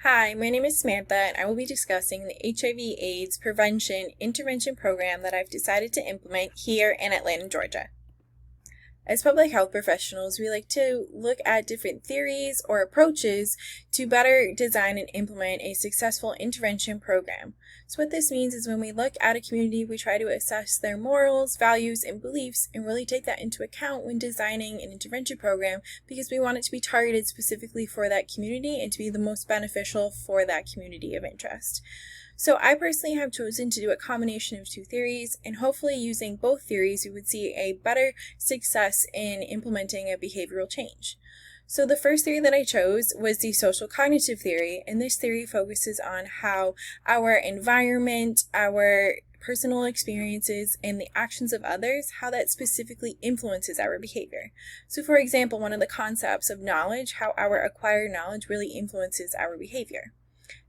Hi, my name is Samantha, and I will be discussing the HIV/AIDS Prevention Intervention Program that I've decided to implement here in Atlanta, Georgia. As public health professionals, we like to look at different theories or approaches to better design and implement a successful intervention program. So what this means is when we look at a community, we try to assess their morals, values, and beliefs and really take that into account when designing an intervention program because we want it to be targeted specifically for that community and to be the most beneficial for that community of interest. So I personally have chosen to do a combination of two theories, and hopefully using both theories, we would see a better success in implementing a behavioral change. So the first theory that I chose was the social cognitive theory, and this theory focuses on how our environment, our personal experiences, and the actions of others, how that specifically influences our behavior. So for example, one of the concepts of knowledge, how our acquired knowledge really influences our behavior.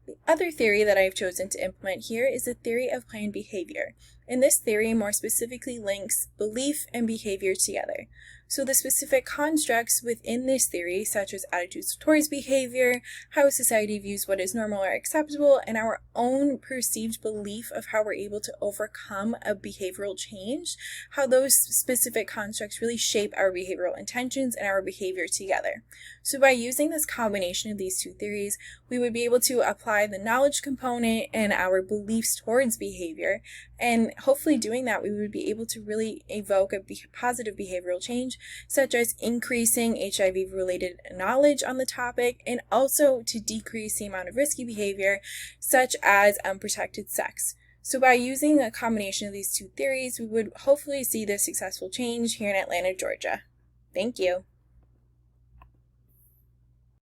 The other theory that I've chosen to implement here is the theory of planned behavior, and this theory more specifically links belief and behavior together. So the specific constructs within this theory, such as attitudes towards behavior, how society views what is normal or acceptable, and our own perceived belief of how we're able to overcome a behavioral change, how those specific constructs really shape our behavioral intentions and our behavior together. So by using this combination of these two theories, we would be able to apply the knowledge component and our beliefs towards behavior, and hopefully doing that, we would be able to really evoke a positive behavioral change, such as increasing HIV-related knowledge on the topic, and also to decrease the amount of risky behavior, such as unprotected sex. So by using a combination of these two theories, we would hopefully see this successful change here in Atlanta, Georgia. Thank you.